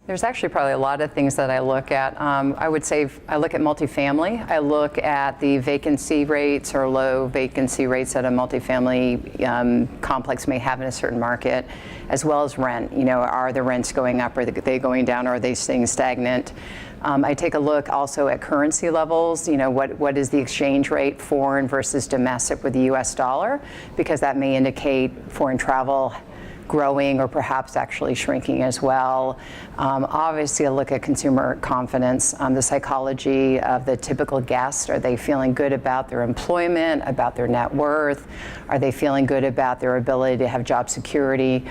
There's actually probably a lot of things that I look at. I would say I look at multifamily. I look at the vacancy rates or low vacancy rates that a multifamily complex may have in a certain market, as well as rent. You know, are the rents going up? Are they going down? Or are they staying stagnant? I take a look also at currency levels. You know, what is the exchange rate, foreign versus domestic with the U.S. dollar, because that may indicate foreign travel growing or perhaps actually shrinking as well. Obviously, I look at consumer confidence, the psychology of the typical guest. Are they feeling good about their employment, about their net worth? Are they feeling good about their ability to have job security?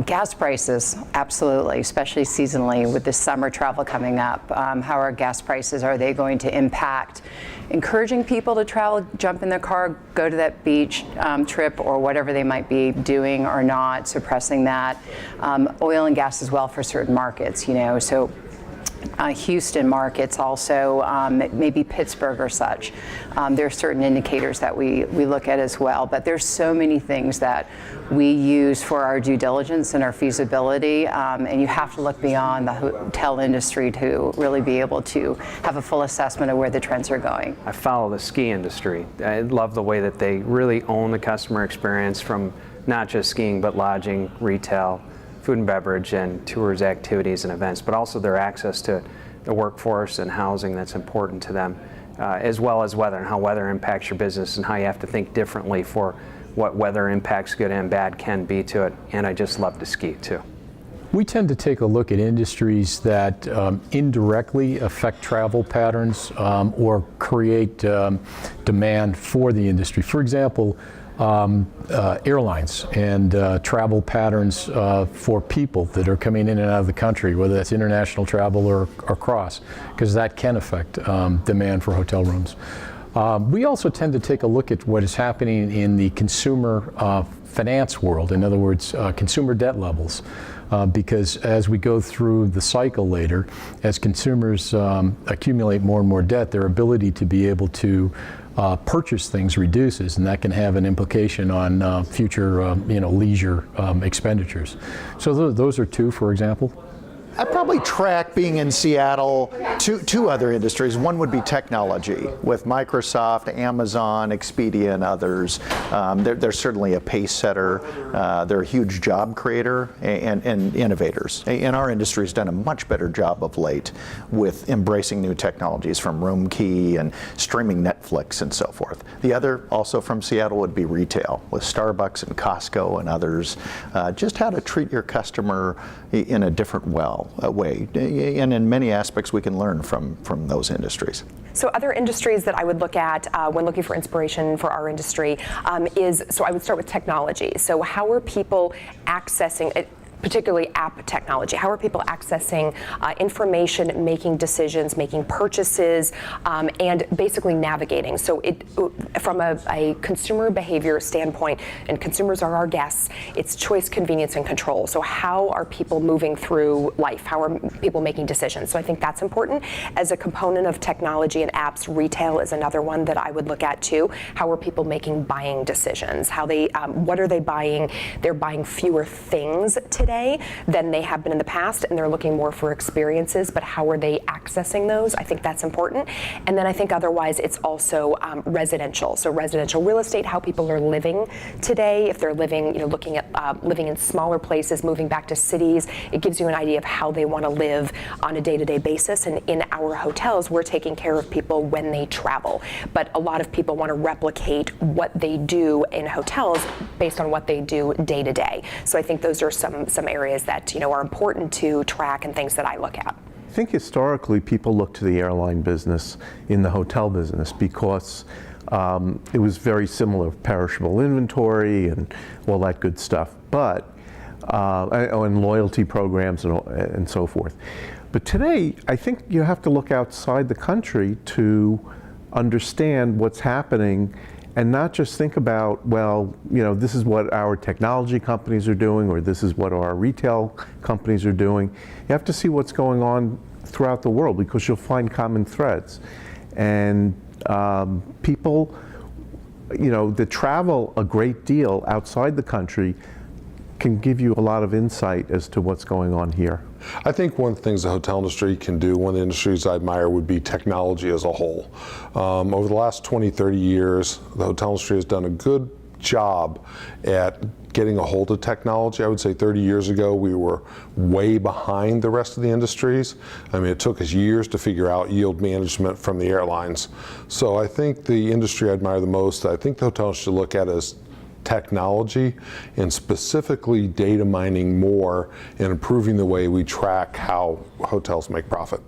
Gas prices, absolutely, especially seasonally with the summer travel coming up. How are gas prices? Are they going to impact encouraging people to travel, jump in their car, go to that beach trip or whatever they might be doing or not, suppressing that? Oil and gas as well for certain markets, you know, so Houston markets also, maybe Pittsburgh or such. There are certain indicators that we look at as well, but there's so many things that we use for our due diligence and our feasibility, and you have to look beyond the hotel industry to really be able to have a full assessment of where the trends are going. I follow the ski industry. I love the way that they really own the customer experience, from not just skiing but lodging, retail, food and beverage, and tours, activities, and events, but also their access to the workforce and housing that's important to them, as well as weather and how weather impacts your business and how you have to think differently for what weather impacts, good and bad, can be to it. And I just love to ski too. We tend to take a look at industries that indirectly affect travel patterns or create demand for the industry. For example, airlines and travel patterns for people that are coming in and out of the country, whether that's international travel or cross, because that can affect demand for hotel rooms. We also tend to take a look at what is happening in the consumer finance world, in other words, consumer debt levels. Because as we go through the cycle later, as consumers accumulate more and more debt, their ability to be able to purchase things reduces, and that can have an implication on future leisure expenditures. So those are two, for example. I probably track, being in Seattle, two other industries. One would be technology with Microsoft, Amazon, Expedia, and others. They're certainly a pace setter. They're a huge job creator and innovators. And our industry has done a much better job of late with embracing new technologies, from room key and streaming Netflix and so forth. The other, also from Seattle, would be retail with Starbucks and Costco and others. Just how to treat your customer in a different way, and in many aspects we can learn from those industries. So other industries that I would look at when looking for inspiration for our industry so I would start with technology. So how are people accessing it? Particularly app technology. How are people accessing information, making decisions, making purchases, and basically navigating? So from a consumer behavior standpoint, and consumers are our guests, it's choice, convenience, and control. So how are people moving through life? How are people making decisions? So I think that's important. As a component of technology and apps, retail is another one that I would look at too. How are people making buying decisions? What are they buying? They're buying fewer things today than they have been in the past, and they're looking more for experiences, but how are they accessing those? I think that's important. And then I think otherwise it's also residential. So residential real estate, how people are living today, if they're living, looking at living in smaller places, moving back to cities, it gives you an idea of how they want to live on a day-to-day basis. And in our hotels, we're taking care of people when they travel. But a lot of people want to replicate what they do in hotels based on what they do day to day. So I think those are some areas that are important to track and things that I look at. I think historically people look to the airline business in the hotel business because it was very similar, perishable inventory and all that good stuff, but and loyalty programs and so forth. But today, I think you have to look outside the country to understand what's happening, and not just think about, well, this is what our technology companies are doing, or this is what our retail companies are doing. You have to see what's going on throughout the world, because you'll find common threads. And people, that travel a great deal outside the country can give you a lot of insight as to what's going on here. I think one of the things the hotel industry can do, one of the industries I admire, would be technology as a whole. Over the last 20, 30 years, the hotel industry has done a good job at getting a hold of technology. I would say 30 years ago we were way behind the rest of the industries. I mean, it took us years to figure out yield management from the airlines. So I think the industry I admire the most, I think the hotels should look at as technology and specifically data mining more and improving the way we track how hotels make profit.